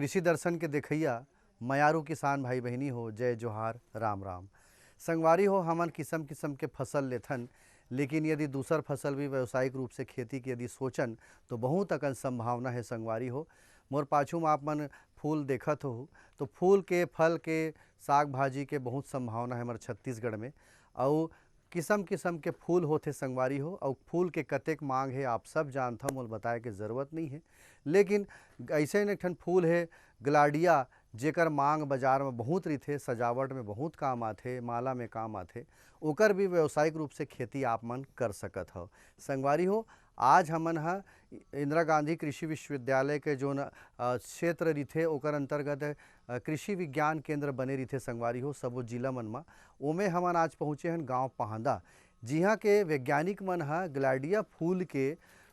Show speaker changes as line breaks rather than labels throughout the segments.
कृषि दर्शन के देखैया मयारू किसान भाई बहनी हो, जय जोहार राम राम। संगवारी हो, हमन किस्म किस्म के फसल लेथन, लेकिन यदि दूसर फसल भी व्यावसायिक रूप से खेती की यदि सोचन तो बहुत अकन संभावना है। संगवारी हो, मोर पाछू में आप मन फूल देखत हो तो फूल के, फल के, साग भाजी के बहुत संभावना है हमारे छत्तीसगढ़ में। और किस्म किस्म के फूल होते संगवारी हो, और फूल के कतेक मांग है आप सब जानता हो, मोल बताए के ज़रूरत नहीं है। लेकिन ऐसे एक ठन फूल है ग्लाडिया, जेकर मांग बाजार में बहुत रही, सजावट में बहुत काम आते, माला में काम आते, ओकर भी व्यावसायिक रूप से खेती आप मन कर सकत हो। संगवारी हो, आज हमन हा इंदिरा गांधी कृषि विश्वविद्यालय के जो क्षेत्र रही ओकर अंतर्गत कृषि विज्ञान केंद्र बने रही संगवारी हो सबो जिला मन में। ओमे हमन आज पहुँचे हैं गांव पहांदा, जिहाँ के वैज्ञानिक मन हा ग्लाडिया फूल के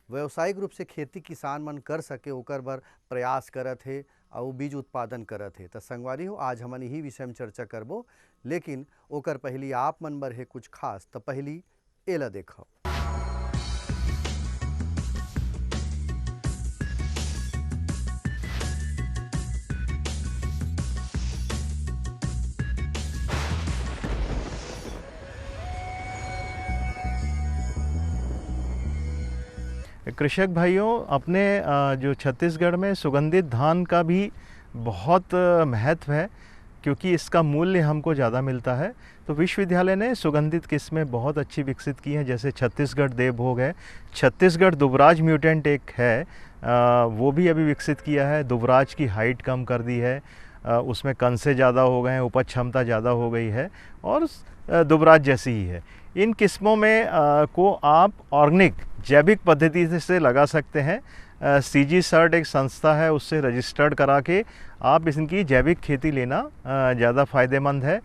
व्यावसायिक रूप से खेती किसान मन कर सके ओकर बर प्रयास करत है और बीज उत्पादन करत है। तो संगवारी हो, आज हमन यही विषय में चर्चा करबो, लेकिन ओकर पहली आप मन बर है कुछ खास। तो पहली एला देखो।
कृषक भाइयों, अपने जो छत्तीसगढ़ में सुगंधित धान का भी बहुत महत्व है, क्योंकि इसका मूल्य हमको ज़्यादा मिलता है। तो विश्वविद्यालय ने सुगंधित किस्में बहुत अच्छी विकसित की हैं, जैसे छत्तीसगढ़ देवभोग है, छत्तीसगढ़ दुबराज म्यूटेंट एक है, वो भी अभी विकसित किया है। दुबराज की हाइट कम कर दी है, उसमें कंसे ज़्यादा हो गए हैं, उपज क्षमता ज़्यादा हो गई है और दुबराज जैसी ही है। इन किस्मों में को आप ऑर्गेनिक जैविक पद्धति से लगा सकते हैं। CG सर्ट एक संस्था है, उससे रजिस्टर्ड करा के आप इनकी जैविक खेती लेना ज़्यादा फायदेमंद है।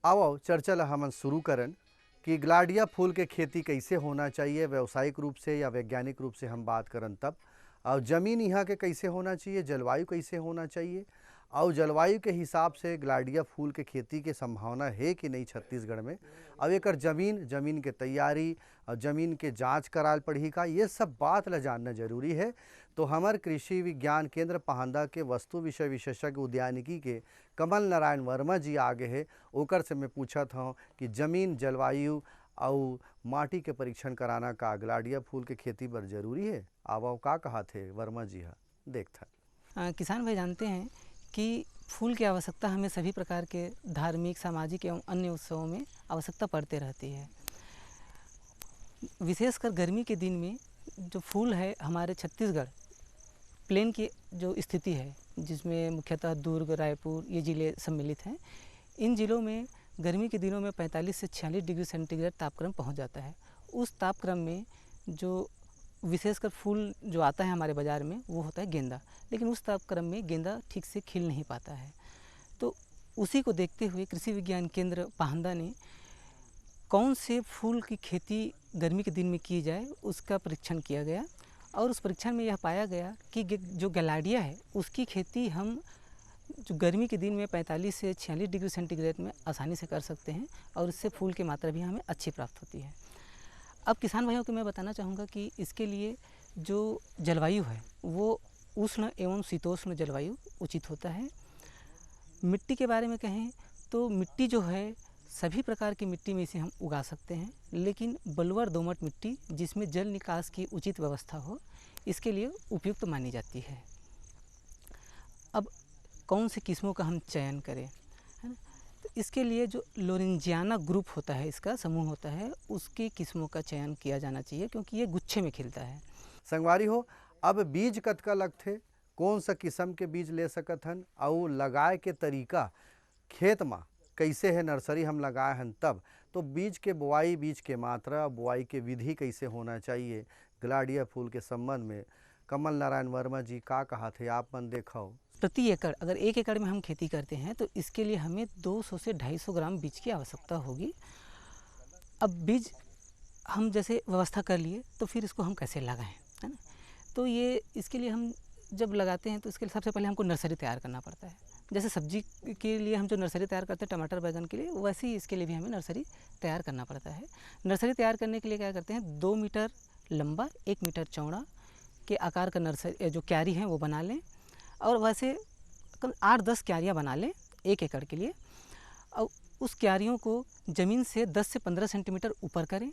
आओ चर्चा ला हमन शुरू करन कि ग्लाडिया फूल के खेती कैसे होना चाहिए, व्यावसायिक रूप से या वैज्ञानिक रूप से हम बात करन तब। और ज़मीन यहाँ के कैसे होना चाहिए, जलवायु कैसे होना चाहिए, और जलवायु के हिसाब से ग्लाडिया फूल के खेती के संभावना है कि नहीं छत्तीसगढ़ में। अब एक जमीन के तैयारी और ज़मीन के जांच कराल पड़ी का, ये सब बात ला जानना जरूरी है। तो हमार कृषि विज्ञान केंद्र पहांदा के वस्तु विषय विशेषज्ञ उद्यानिकी के कमल नारायण वर्मा जी आगे है, ओकर से मैं पूछत हूँ कि ज़मीन, जलवायु और माटी के परीक्षण कराना का ग्लाडिया फूल के खेती पर जरूरी है। आओ का कहा थे वर्मा जी, हाँ देखता।
किसान भाई जानते हैं कि फूल की आवश्यकता हमें सभी प्रकार के धार्मिक, सामाजिक एवं अन्य उत्सवों में आवश्यकता पड़ते रहती है। विशेषकर गर्मी के दिन में जो फूल है, हमारे छत्तीसगढ़ प्लेन की जो स्थिति है, जिसमें मुख्यतः दुर्ग, रायपुर ये ज़िले सम्मिलित हैं, इन ज़िलों में गर्मी के दिनों में 45 से 46 डिग्री सेंटीग्रेड तापक्रम पहुंच जाता है। उस तापक्रम में जो विशेषकर फूल जो आता है हमारे बाज़ार में, वो होता है गेंदा, लेकिन उस तापक्रम में गेंदा ठीक से खिल नहीं पाता है। तो उसी को देखते हुए कृषि विज्ञान केंद्र पहांदा ने कौन से फूल की खेती गर्मी के दिन में की जाए, उसका परीक्षण किया गया, और उस परीक्षण में यह पाया गया कि जो ग्लाडिया है उसकी खेती हम जो गर्मी के दिन में 45 से 46 डिग्री सेंटीग्रेड में आसानी से कर सकते हैं, और इससे फूल की मात्रा भी हमें अच्छी प्राप्त होती है। अब किसान भाइयों को मैं बताना चाहूँगा कि इसके लिए जो जलवायु है वो उष्ण एवं शीतोष्ण जलवायु उचित होता है। मिट्टी के बारे में कहें तो मिट्टी जो है, सभी प्रकार की मिट्टी में इसे हम उगा सकते हैं, लेकिन बलुआ दोमट मिट्टी जिसमें जल निकास की उचित व्यवस्था हो, इसके लिए उपयुक्त मानी जाती है। अब कौन से किस्मों का हम चयन करें, है ना? तो इसके लिए जो लोरेंजियाना ग्रुप होता है, इसका समूह होता है, उसकी किस्मों का चयन किया जाना चाहिए, क्योंकि ये गुच्छे में खिलता है।
संगवारी हो, अब बीज कतका लगथे, कौन सा किस्म के बीज ले सकत हन, और लगाए के तरीका खेत में कैसे है, नर्सरी हम लगाए हैं तब, तो बीज के बुआई, बीज के मात्रा, बुआई के विधि कैसे होना चाहिए ग्लाडिया फूल के संबंध में कमल नारायण वर्मा जी का कहा थे, आप मन देखो।
प्रति एकड़, अगर 1 एकड़ में हम खेती करते हैं तो इसके लिए हमें 200 से 250 ग्राम बीज की आवश्यकता होगी। अब बीज हम जैसे व्यवस्था कर लिए, तो फिर इसको हम कैसे लगाएं, है ना? तो ये इसके लिए हम जब लगाते हैं तो इसके लिए सबसे पहले हमको नर्सरी तैयार करना पड़ता है। जैसे सब्जी के लिए हम जो नर्सरी तैयार करते हैं टमाटर बैगन के लिए, वैसे ही इसके लिए भी हमें नर्सरी तैयार करना पड़ता है। नर्सरी तैयार करने के लिए क्या करते हैं, 2 मीटर लंबा 1 मीटर चौड़ा के आकार का नर्सरी जो क्यारी है वो बना लें, और वैसे कम 8-10 क्यारियाँ बना लें 1 एकड़ के लिए। और उस क्यारियों को ज़मीन से 10 से 15 सेंटीमीटर ऊपर करें,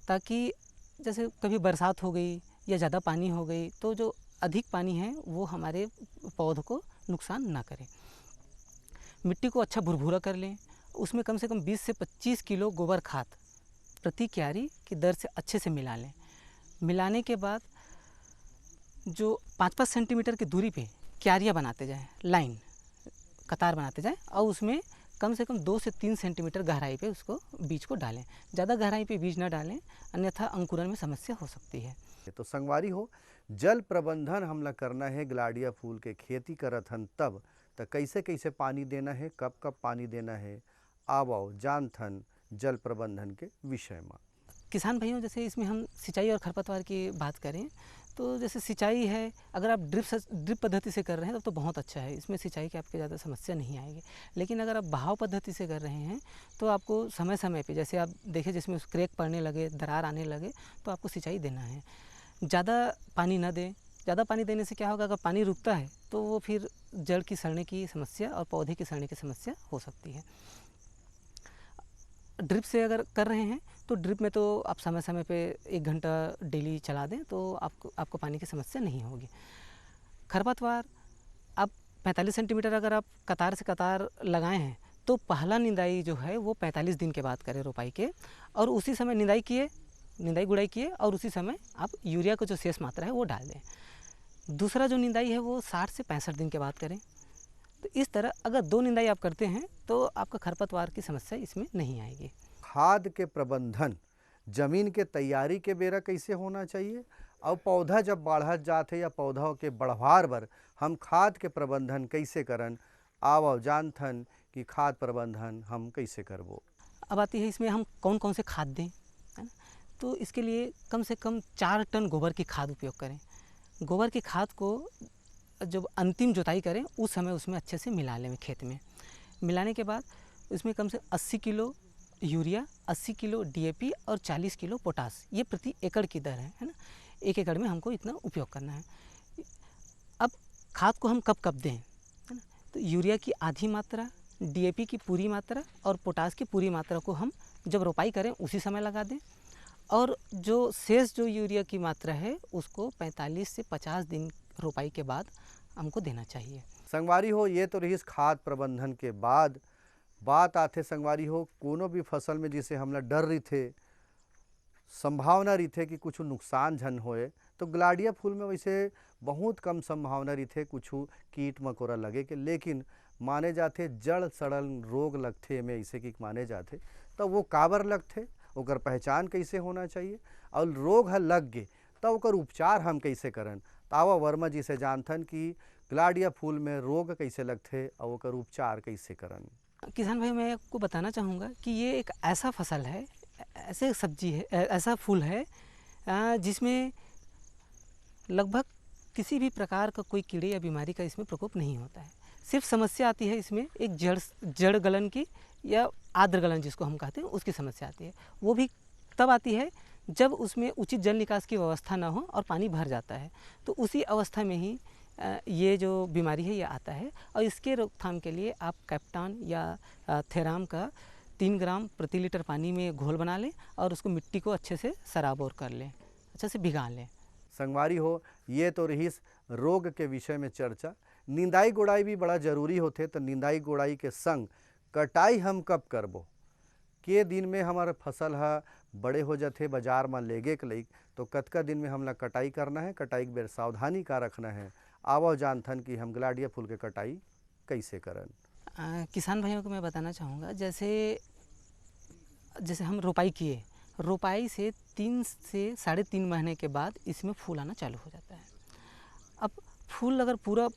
ताकि जैसे कभी बरसात हो गई या ज़्यादा पानी हो गई तो जो अधिक पानी है वो हमारे पौधों को नुकसान ना करे। मिट्टी को अच्छा भुरभुरा कर लें, उसमें कम से कम 20 से 25 किलो गोबर खाद प्रति क्यारी की दर से अच्छे से मिला लें। मिलाने के बाद जो 5-5 सेंटीमीटर की दूरी पे क्यारियाँ बनाते जाएं, लाइन कतार बनाते जाएं, और उसमें कम से कम 2 से 3 सेंटीमीटर गहराई पे उसको बीज को डालें। ज़्यादा गहराई पे बीज ना डालें, अन्यथा अंकुरन में समस्या हो सकती है।
तो संगवारी हो, जल प्रबंधन हमला करना है, ग्लाडिया फूल के खेती करत हन तब तो कैसे कैसे पानी देना है, कब कब पानी देना है, आवो जानथन जल प्रबंधन के विषय में।
किसान भाइयों, जैसे इसमें हम सिंचाई और खरपतवार की बात करें तो जैसे सिंचाई है, अगर आप ड्रिप पद्धति से कर रहे हैं तब तो बहुत अच्छा है, इसमें सिंचाई की आपके ज़्यादा समस्या नहीं आएगी। लेकिन अगर आप बहाव पद्धति से कर रहे हैं तो आपको समय समय पे, जैसे आप देखें जिसमें क्रैक पड़ने लगे, दरार आने लगे, तो आपको सिंचाई देना है। ज़्यादा पानी ना दें। ज़्यादा पानी देने से क्या होगा, अगर पानी रुकता है तो वो फिर जड़ की सड़ने की समस्या और पौधे की सड़ने की समस्या हो सकती है। ड्रिप से अगर कर रहे हैं तो ड्रिप में तो आप समय समय पे 1 घंटा डेली चला दें तो आपको पानी की समस्या नहीं होगी। खरपतवार आप 45 सेंटीमीटर अगर आप कतार से कतार लगाए हैं तो पहला निंदाई जो है वो 45 दिन के बाद करें रोपाई के, और उसी समय निंदाई गुड़ाई किए और उसी समय आप यूरिया का जो शेष मात्रा है वो डाल दें। दूसरा जो निंदाई है वो 60 से 65 दिन के बाद करें। तो इस तरह अगर 2 निंदाई आप करते हैं तो आपका खरपतवार की समस्या इसमें नहीं आएगी।
खाद के प्रबंधन जमीन के तैयारी के बेरा कैसे होना चाहिए, और पौधा जब बढ़त जाते या पौधा के बढ़वार बर हम खाद के प्रबंधन कैसे करन, आवो जानथन कि खाद प्रबंधन हम कैसे करबो।
अब आती है इसमें हम कौन कौन से खाद दें, है ना। तो इसके लिए कम से कम 4 टन गोबर की खाद उपयोग करें। गोबर की खाद को जब अंतिम जुताई करें उस समय उसमें अच्छे से मिला लें खेत में। मिलाने के बाद उसमें कम से 80 किलो यूरिया, 80 किलो DAP और 40 किलो पोटास, ये प्रति एकड़ की दर है ना। 1 एकड़ में हमको इतना उपयोग करना है। अब खाद को हम कब कब दें, है ना। तो यूरिया की आधी मात्रा, DAP की पूरी मात्रा और पोटास की पूरी मात्रा को हम जब रोपाई करें उसी समय लगा दें, और जो शेष जो यूरिया की मात्रा है उसको 45 से 50 दिन रोपाई के बाद हमको देना चाहिए।
संगवारी हो, ये तो रही खाद प्रबंधन के बाद बात आते संगवारी हो कोनो भी फसल में जिसे हमला डर रही थे, संभावना रही थे कि कुछ नुकसान झन होए, तो ग्लाडिया फूल में वैसे बहुत कम संभावना रही थे कुछ कीट मकोड़ा लगे के, लेकिन माने जाते जड़ सड़ल रोग लगते में ऐसे कि माने जाते, तो वो काबर लगते, ओकर पहचान कैसे होना चाहिए, और रोग है लग गए तो ओकर उपचार हम कैसे करन। तावा वर्मा जी से जानथन कि ग्लाडिया फूल में रोग कैसे लगते और ओकर उपचार कैसे करन।
किसान भाई, मैं आपको बताना चाहूँगा कि ये एक ऐसा फसल है, ऐसे सब्जी है, ऐसा फूल है जिसमें लगभग किसी भी प्रकार का कोई कीड़े या बीमारी का इसमें प्रकोप नहीं होता है। सिर्फ समस्या आती है इसमें एक जड़ गलन की या आर्द्र गलन जिसको हम कहते हैं उसकी समस्या आती है। वो भी तब आती है जब उसमें उचित जल निकास की व्यवस्था ना हो और पानी भर जाता है, तो उसी अवस्था में ही ये जो बीमारी है ये आता है। और इसके रोकथाम के लिए आप कैप्टान या थेराम का 3 ग्राम प्रति लीटर पानी में घोल बना लें और उसको मिट्टी को अच्छे से सराबोर कर लें, अच्छे से भिगा लें।
संगवारी हो, ये तो रही रोग के विषय में चर्चा। निंदाई गुड़ाई भी बड़ा जरूरी होते, तो निंदाई गुड़ाई के संग कटाई हम कब करबो, के दिन में हमारा फसल है बड़े हो जाते बाजार में लेगे के लई, तो कतका दिन में हमला कटाई करना है, कटाई के बेर सावधानी का रखना है। आवो जानथन कि हम ग्लाडिया फूल के कटाई कैसे करन।
किसान भाइयों को मैं बताना चाहूँगा, जैसे हम रोपाई किए, रोपाई से 3 से 3.5 महीने के बाद इसमें फूल आना चालू हो जाता है। अब फूल अगर पूरा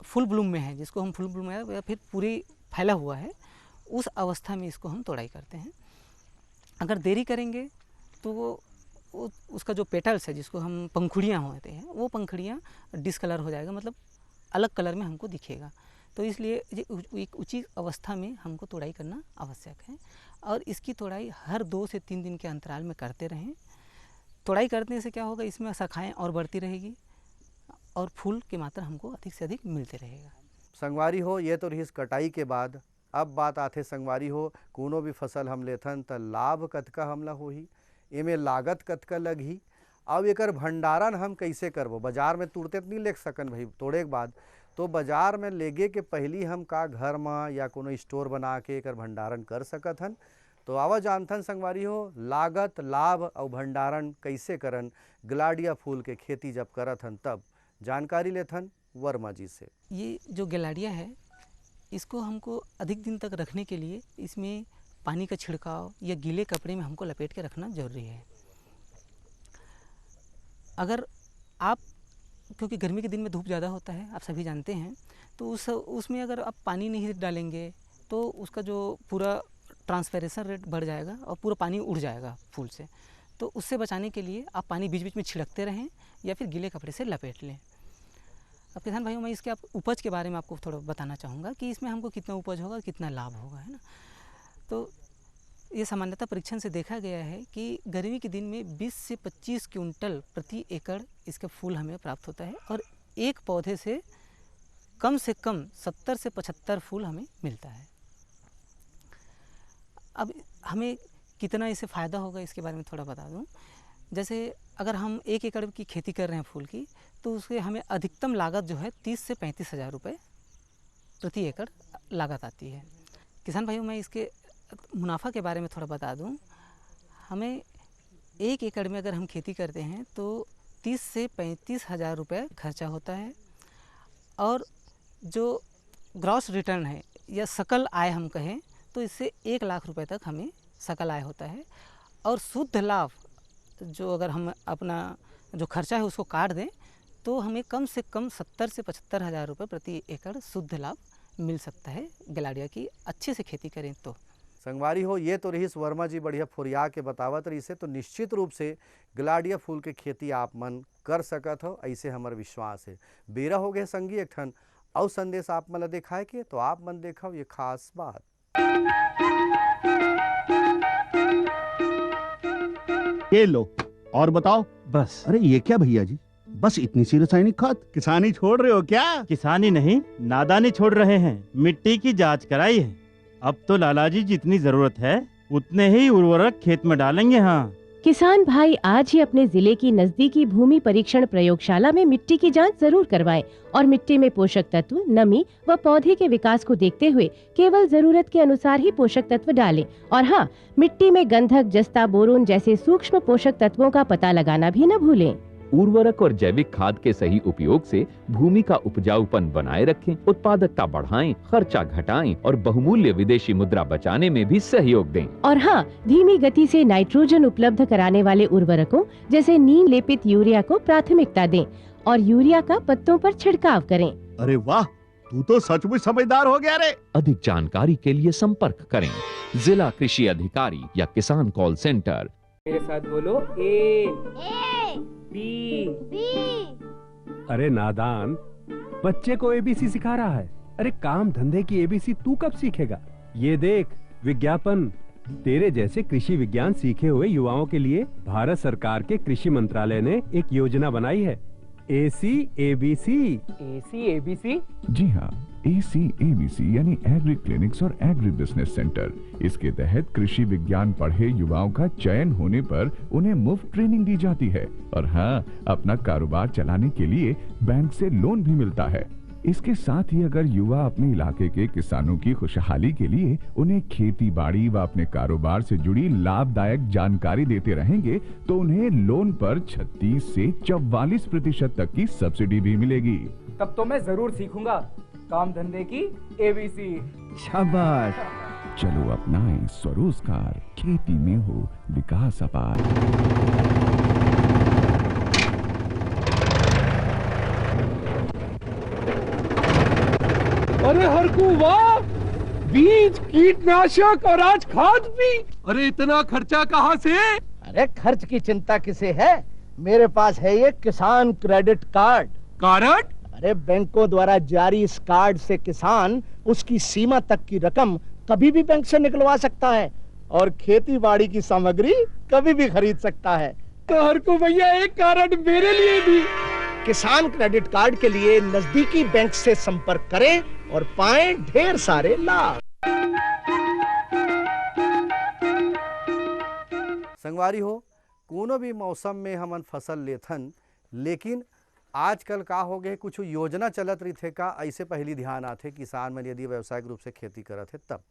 फुल ब्लूम में है, जिसको हम फुल ब्लूम है या फिर पूरी फैला हुआ है, उस अवस्था में इसको हम तोड़ाई करते हैं। अगर देरी करेंगे तो वो उसका जो पेटल्स है, जिसको हम पंखुड़ियाँ होते हैं, वो पंखुड़ियाँ डिसकलर हो जाएगा, मतलब अलग कलर में हमको दिखेगा। तो इसलिए एक उचित अवस्था में हमको तोड़ाई करना आवश्यक है, और इसकी तोड़ाई हर 2 से 3 दिन के अंतराल में करते रहें, तोड़ाई करने से क्या होगा, इसमें शाखाएँ और बढ़ती रहेगी और फूल की मात्रा हमको अधिक से अधिक मिलते रहेगा।
संगवारी हो ये तो रही कटाई के बाद। अब बात आथे संगवारी हो, कोनो भी फसल हम लेथन त लाभ कतका हमला होही, एमे लागत कतका लगही, अब एकर भंडारण हम कैसे करबो। बाजार में तुरते नहीं ले सकन भाई, तोड़े के बाद तो बाजार में लेगे के पहली हम का घर में या कोनो स्टोर बना के एकर भंडारण कर सकत हन। तो आवा जानथन संगवारी हो, लागत लाभ और भंडारण कैसे करन ग्लाडिया फूल के खेती जब करत हन तब जानकारी लेथन वर्मा जी से।
ये जो गिलाडिया है, इसको हमको अधिक दिन तक रखने के लिए इसमें पानी का छिड़काव या गीले कपड़े में हमको लपेट के रखना जरूरी है। अगर आप, क्योंकि गर्मी के दिन में धूप ज़्यादा होता है, आप सभी जानते हैं, तो उसमें अगर आप पानी नहीं डालेंगे तो उसका जो पूरा ट्रांसपेरेशन रेट बढ़ जाएगा और पूरा पानी उड़ जाएगा फूल से। तो उससे बचाने के लिए आप पानी बीच बीच में छिड़कते रहें या फिर गीले कपड़े से लपेट लें। अब किसान भाइयों, मैं इसके आप उपज के बारे में आपको थोड़ा बताना चाहूँगा कि इसमें हमको कितना उपज होगा, कितना लाभ होगा, है ना। तो ये सामान्यतः परीक्षण से देखा गया है कि गर्मी के दिन में 20 से 25 क्विंटल प्रति एकड़ इसका फूल हमें प्राप्त होता है और एक पौधे से कम 70 से 75 फूल हमें मिलता है। अब हमें कितना इससे फ़ायदा होगा इसके बारे में थोड़ा बता दूं। जैसे अगर हम 1 एकड़ की खेती कर रहे हैं फूल की, तो उसके हमें अधिकतम लागत जो है 30 से 35 हज़ार रुपये प्रति एकड़ लागत आती है। किसान भाइयों, मैं इसके मुनाफा के बारे में थोड़ा बता दूं। हमें 1 एकड़ में अगर हम खेती करते हैं तो 30 से 35 हज़ार रुपये खर्चा होता है और जो ग्रॉस रिटर्न है या सकल आय हम कहें तो इससे 1 लाख रुपए तक हमें सकल आय होता है। और शुद्ध लाभ जो अगर हम अपना जो खर्चा है उसको काट दें तो हमें कम से कम 70 से 75 हज़ार रुपये प्रति एकड़ शुद्ध लाभ मिल सकता है गिलाडिया की अच्छे से खेती करें तो।
संगवारी हो, ये तो रही वर्मा जी बढ़िया फुरिया के बतावत रही से। तो निश्चित रूप से गिलाडिया फूल के खेती आप मन कर सकत हो, ऐसे हमार विश्वास है। बेरा हो गए संगी एक ठन और संदेश आप मन दिखाए के, तो आप मन देखो ये खास बात।
ये लो और बताओ।
बस।
अरे ये क्या भैया जी, बस इतनी सी रासायनिक खाद? किसानी छोड़ रहे हो क्या?
किसानी नहीं, नादानी छोड़ रहे हैं। मिट्टी की जांच कराई है। अब तो लालाजी जितनी जरूरत है उतने ही उर्वरक खेत में डालेंगे। हाँ,
किसान भाई आज ही अपने जिले की नजदीकी भूमि परीक्षण प्रयोगशाला में मिट्टी की जांच जरूर करवाएं और मिट्टी में पोषक तत्व, नमी व पौधे के विकास को देखते हुए केवल जरूरत के अनुसार ही पोषक तत्व डालें। और हाँ, मिट्टी में गंधक, जस्ता, बोरोन जैसे सूक्ष्म पोषक तत्वों का पता लगाना भी न भूलें।
उर्वरक और जैविक खाद के सही उपयोग से भूमि का उपजाऊपन बनाए रखें, उत्पादकता बढ़ाएं, खर्चा घटाएं और बहुमूल्य विदेशी मुद्रा बचाने में भी सहयोग दें।
और हाँ, धीमी गति से नाइट्रोजन उपलब्ध कराने वाले उर्वरकों जैसे नीम लेपित यूरिया को प्राथमिकता दें और यूरिया का पत्तों पर छिड़काव करें।
अरे वाह, तू तो सचमुच समझदार हो गया रे।
अधिक जानकारी के लिए संपर्क करें जिला कृषि अधिकारी या किसान कॉल सेंटर।
मेरे साथ बोलो ए बी।
अरे नादान, बच्चे को एबीसी सिखा रहा है। अरे काम धंधे की एबीसी तू कब सीखेगा? ये देख विज्ञापन। तेरे जैसे कृषि विज्ञान सीखे हुए युवाओं के लिए भारत सरकार के कृषि मंत्रालय ने एक योजना बनाई है, ACABC।
ACABC?
जी हाँ, ACABC यानी एग्री क्लिनिक्स और एग्री बिजनेस सेंटर। इसके तहत कृषि विज्ञान पढ़े युवाओं का चयन होने पर उन्हें मुफ्त ट्रेनिंग दी जाती है और हाँ, अपना कारोबार चलाने के लिए बैंक से लोन भी मिलता है। इसके साथ ही अगर युवा अपने इलाके के किसानों की खुशहाली के लिए उन्हें खेती बाड़ी व अपने कारोबार से जुड़ी लाभदायक जानकारी देते रहेंगे तो उन्हें लोन पर 36 से 44% तक की सब्सिडी भी मिलेगी।
तब तो मैं जरूर सीखूंगा काम धंधे की ABC।
शाबाश, चलो अपनाएं स्वरोजगार, खेती में हो विकास अपार।
अरे हरकू वाह, बीज, कीटनाशक और आज खाद भी। अरे इतना खर्चा कहाँ से?
अरे खर्च की चिंता किसे है, मेरे पास है ये किसान क्रेडिट कार्ड।
कार्ड?
अरे बैंकों द्वारा जारी इस कार्ड से किसान उसकी सीमा तक की रकम कभी भी बैंक से निकलवा सकता है और खेती बाड़ी की सामग्री कभी भी खरीद सकता है।
कार को भैया एक कारण मेरे लिए भी।
किसान क्रेडिट कार्ड के लिए नजदीकी बैंक से संपर्क करें और पाएं ढेर सारे लाभ।
संगवारी हो, कोनो भी मौसम में हमन फसल लेथन, लेकिन आजकल का हो गए कुछ योजना चलत रही थे का ऐसे पहली ध्यान आते किसान मन यदि व्यावसायिक रूप से खेती करत है तब।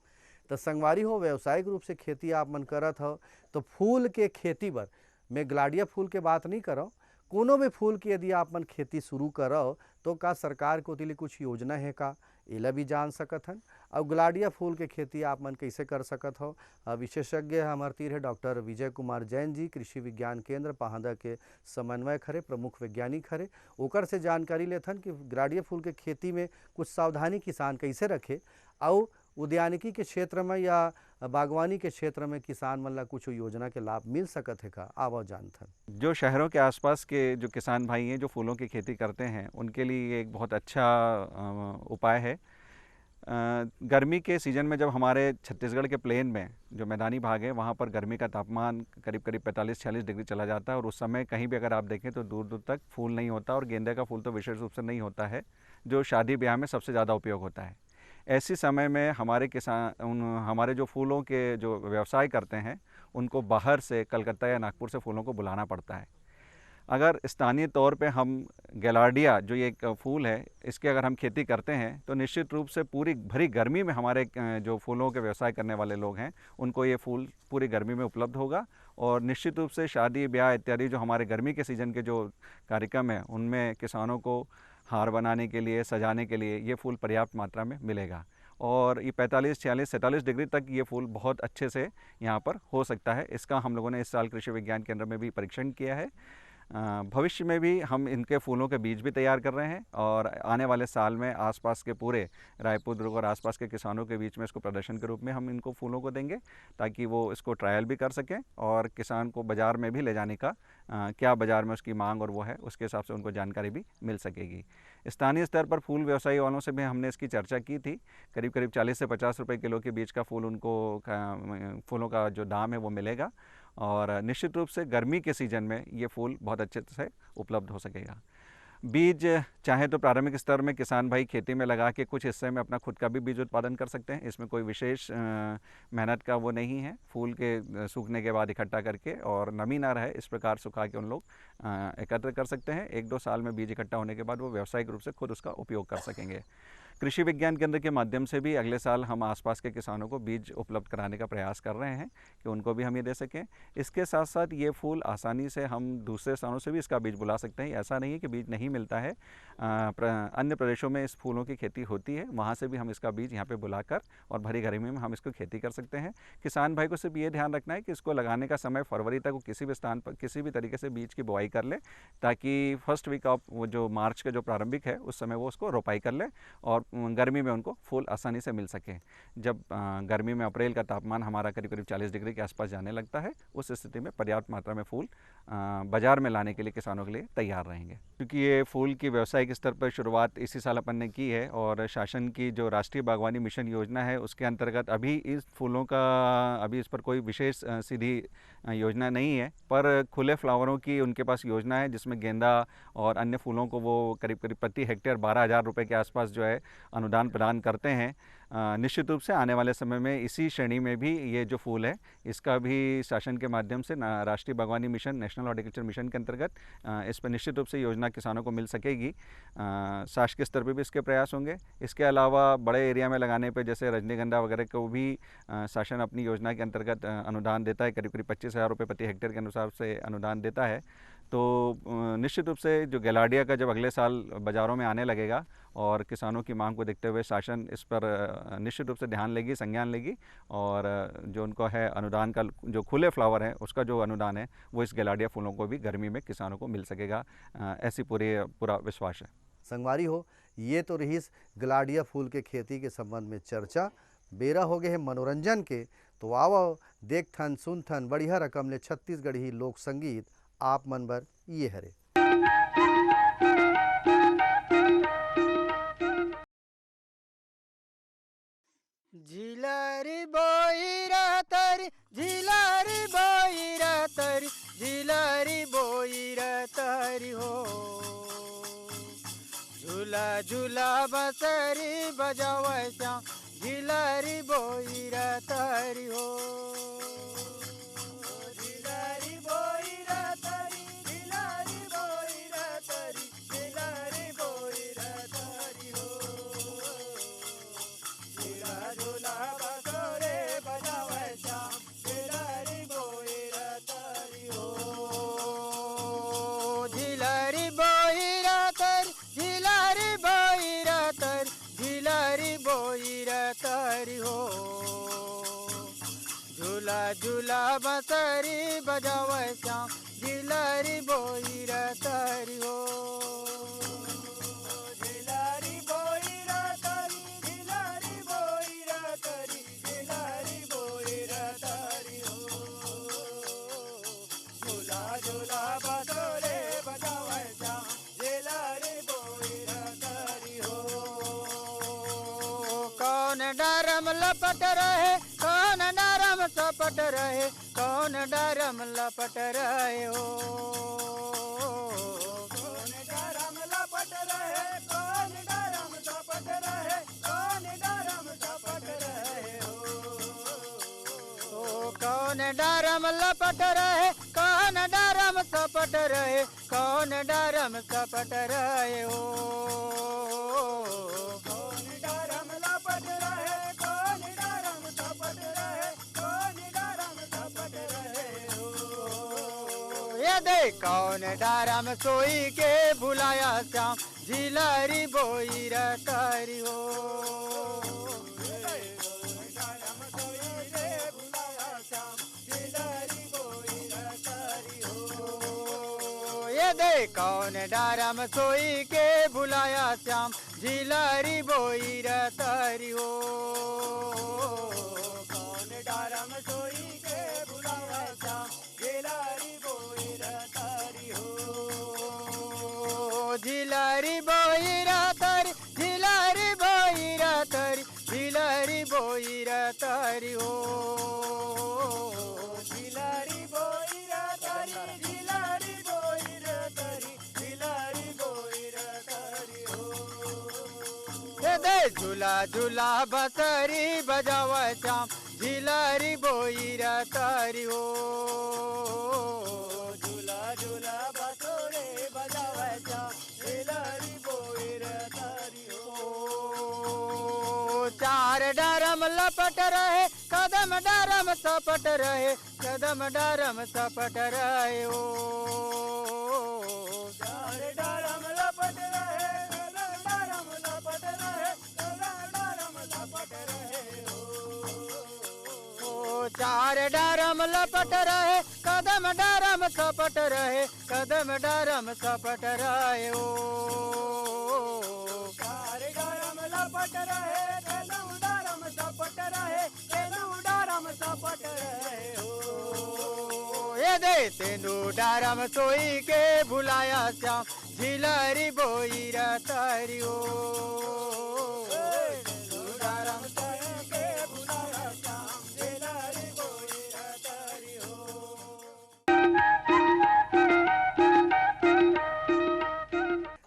तो संगवारी हो, व्यावसायिक रूप से खेती आप मन करत हो तो फूल के खेती बर मैं ग्लाडिया फूल के बात नहीं करो, कोनो भी फूल की यदि आप मन खेती शुरू करो तो का सरकार को तिली कुछ योजना है का, एला भी जान सकत हन। और ग्लाडिया फूल के खेती आप मन कैसे कर सकत हो, विशेषज्ञ हमारे तीर है डॉक्टर विजय कुमार जैन जी, कृषि विज्ञान केंद्र पाहदा के समन्वयक हरे, प्रमुख वैज्ञानिक हरे। ओकर से जानकारी लेथन कि ग्लाडिया फूल के खेती में कुछ सावधानी किसान कैसे रखे और उद्यानिकी के क्षेत्र में या बागवानी के क्षेत्र में किसान मन ला कुछ योजना के लाभ मिल सकत है का, आवो जानथन।
जो शहरों के आसपास के जो किसान भाई हैं जो फूलों की खेती करते हैं उनके लिए ये एक बहुत अच्छा उपाय है। गर्मी के सीज़न में जब हमारे छत्तीसगढ़ के प्लेन में जो मैदानी भाग है वहाँ पर गर्मी का तापमान करीब करीब 45-46 डिग्री चला जाता है और उस समय कहीं भी अगर आप देखें तो दूर दूर तक फूल नहीं होता और गेंदे का फूल तो विशेष रूप से नहीं होता है, जो शादी ब्याह में सबसे ज़्यादा उपयोग होता है। ऐसी समय में हमारे हमारे जो फूलों के जो व्यवसाय करते हैं उनको बाहर से कलकत्ता या नागपुर से फूलों को बुलाना पड़ता है। अगर स्थानीय तौर पे हम गैलार्डिया जो ये एक फूल है इसकी अगर हम खेती करते हैं तो निश्चित रूप से पूरी भरी गर्मी में हमारे जो फूलों के व्यवसाय करने वाले लोग हैं उनको ये फूल पूरी गर्मी में उपलब्ध होगा और निश्चित रूप से शादी ब्याह इत्यादि जो हमारे गर्मी के सीज़न के जो कार्यक्रम हैं उनमें किसानों को हार बनाने के लिए, सजाने के लिए ये फूल पर्याप्त मात्रा में मिलेगा और ये 45, 46, 47 डिग्री तक ये फूल बहुत अच्छे से यहाँ पर हो सकता है। इसका हम लोगों ने इस साल कृषि विज्ञान केंद्र में भी परीक्षण किया है। भविष्य में भी हम इनके फूलों के बीज भी तैयार कर रहे हैं और आने वाले साल में आसपास के पूरे रायपुर, दुर्ग और आसपास के किसानों के बीच में इसको प्रदर्शन के रूप में हम इनको फूलों को देंगे ताकि वो इसको ट्रायल भी कर सकें और किसान को बाज़ार में भी ले जाने का क्या बाज़ार में उसकी मांग और वो है उसके हिसाब से उनको जानकारी भी मिल सकेगी। स्थानीय स्तर पर फूल व्यवसायी वालों से भी हमने इसकी चर्चा की थी। करीब करीब 40 से 50 रुपए किलो के बीच का फूल उनको फूलों का जो दाम है वो मिलेगा और निश्चित रूप से गर्मी के सीज़न में ये फूल बहुत अच्छे से उपलब्ध हो सकेगा। बीज चाहे तो प्रारंभिक स्तर में किसान भाई खेती में लगा के कुछ हिस्से में अपना खुद का भी बीज उत्पादन कर सकते हैं। इसमें कोई विशेष मेहनत का वो नहीं है। फूल के सूखने के बाद इकट्ठा करके और नमी ना रहे इस प्रकार सुखा के उन लोग एकत्र कर सकते हैं। 1-2 साल में बीज इकट्ठा होने के बाद वो व्यावसायिक रूप से खुद उसका उपयोग कर सकेंगे। कृषि विज्ञान केंद्र के माध्यम से भी अगले साल हम आसपास के किसानों को बीज उपलब्ध कराने का प्रयास कर रहे हैं कि उनको भी हम ये दे सकें। इसके साथ साथ ये फूल आसानी से हम दूसरे स्थानों से भी इसका बीज बुला सकते हैं। ऐसा नहीं है कि बीज नहीं मिलता है, अन्य प्रदेशों में इस फूलों की खेती होती है, वहाँ से भी हम इसका बीज यहाँ पे बुलाकर और भरी गर्मी में हम इसको खेती कर सकते हैं। किसान भाई को सिर्फ ये ध्यान रखना है कि इसको लगाने का समय फरवरी तक वो किसी भी स्थान पर किसी भी तरीके से बीज की बुआई कर ले ताकि फर्स्ट वीक ऑफ वो जो मार्च का जो प्रारंभिक है उस समय वो उसको रोपाई कर ले और गर्मी में उनको फूल आसानी से मिल सके। जब गर्मी में अप्रैल का तापमान हमारा करीब करीब 40 डिग्री के आसपास जाने लगता है उस स्थिति में पर्याप्त मात्रा में फूल बाज़ार में लाने के लिए किसानों के लिए तैयार रहेंगे। क्योंकि ये फूल की व्यावसायिक स्तर पर शुरुआत इसी साल अपन ने की है और शासन की जो राष्ट्रीय बागवानी मिशन योजना है उसके अंतर्गत अभी इस फूलों का इस पर कोई विशेष सीधी योजना नहीं है, पर खुले फ्लावरों की उनके पास योजना है जिसमें गेंदा और अन्य फूलों को वो करीब करीब प्रति हेक्टेयर 12,000 रुपये के आसपास जो है अनुदान प्रदान करते हैं। निश्चित रूप से आने वाले समय में इसी श्रेणी में भी ये जो फूल है इसका भी शासन के माध्यम से राष्ट्रीय बागवानी मिशन, नेशनल हॉर्टिकल्चर मिशन के अंतर्गत इस पर निश्चित रूप से योजना किसानों को मिल सकेगी। शासकीय स्तर पर भी इसके प्रयास होंगे। इसके अलावा बड़े एरिया में लगाने पर जैसे रजनीगंधा वगैरह को भी शासन अपनी योजना के अंतर्गत अनुदान देता है, करीब करीब 25,000 रुपये प्रति हेक्टेयर के अनुसार से अनुदान देता है। तो निश्चित रूप से जो गैलार्डिया का जब अगले साल बाज़ारों में आने लगेगा और किसानों की मांग को देखते हुए शासन इस पर निश्चित रूप से ध्यान लेगी, संज्ञान लेगी और जो उनको है अनुदान का जो खुले फ्लावर है उसका जो अनुदान है वो इस गैलार्डिया फूलों को भी गर्मी में किसानों को मिल सकेगा, ऐसी पूरा विश्वास है।
संगवारी हो, ये तो रही गैलार्डिया फूल के खेती के संबंध में चर्चा। बेरा हो गए है मनोरंजन के, तो आओ देखथन सुनथन बढ़िया रकम ले छत्तीसगढ़ी लोक संगीत आप मन बर ये हरे।
झिलारी बोई रहतरी, झिलारी बोई रहतरी, झिलारी तरी हो। झूला झूला बसरी बजावे श्याम झिलरी बोईर तरी हो। झिलरी बोईर तरी झिलरी बोईर तरी झिलरी बोईर तरी हो। झूला झूला बसरे बजावे श्याम झिलरी बोईर तरी हो। झिलरी बोईर तरी झिलरी बोईर तरी झिलरी बोईर तरी हो। झूला झूला बसरी बजावे श्याम झिलरी बोईर तरी हो। झिलरी बोईर तरी झिलरी बोईर तरी झिलरी बोईर तरी हो। झूला झूला बसरे बजावे श्याम झिलरी बोईर तरी हो। कौन डरम लपट रहे कौन डरम चपट रहे कौन डरम लपट रहे हो। कौन डरम लपट रहे कौन डरम चपट रहे कौन डरम चपट रहे हो। कौन डरम लपट रहे कौन डरम चपट रहे कौन डरम चपट रहे हो। कौन डरम लपट रहे कौन डरम चपट रहे कौन डरम चपट रहे हो। ये दे कौन डरम सोई के बुलाया श्याम झिलरी बोईर तरी हो। ये दे कौन डरम सोई के बुलाया श्याम झिलरी बोईर तरी हो। कौन डरम सोई के बुलाया श्याम झिलरी बोईर तरी हो। झिलरी बोईर तरी झिलरी बोईर तरी झिलरी बोईर तरी हो। झिलरी बोईर तरी झिलरी बोईर तरी झिलरी बोईर तरी हो। दे झूला झूला बसरी बजावे श्याम झिलरी बोईर तरी हो। झूला झूला बसरे बजावे श्याम झिलरी बोईर तरी हो। चार डरम लपट रहे कदम डरम चपट रहे कदम डरम चपट रहे हो। चार डरम लपट रहे कदम डरम लपट रहे कदम डरम लपट रहे हो। चार डरम लपट रहे कदम डरम चपट रहे कदम डरम चपट रहे हो। चार डरम लपट रहे कदम डरम चपट रहे कदम डरम चपट रहे हो। ये दे तेंदु डरम सोई के बुलाया श्याम झिलरी बोईर तरी हो। तेंदु डरम सोई के बुलाया श्याम झिलरी बोईर तरी हो।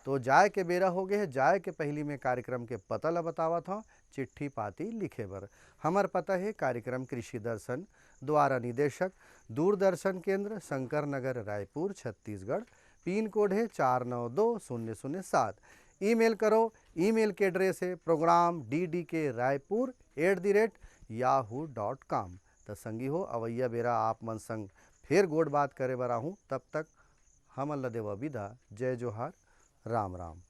तो जाए के बेरा हो गए है। जाए के पहली में कार्यक्रम के पता ला बतावत हूँ चिट्ठी पाती लिखे बर। हमर पता है कार्यक्रम कृषि दर्शन द्वारा निदेशक दूरदर्शन केंद्र शंकर नगर रायपुर छत्तीसगढ़। पिन कोड है 492007। ईमेल करो। ईमेल के एड्रेस है program.ddk@yahoo.com। तो संगी हो अवैया बेरा आप मन संग फिर गोड़ बात करे बर आहूँ। तब तक हम अल्लाह देवा विदा। जय जोहार राम राम।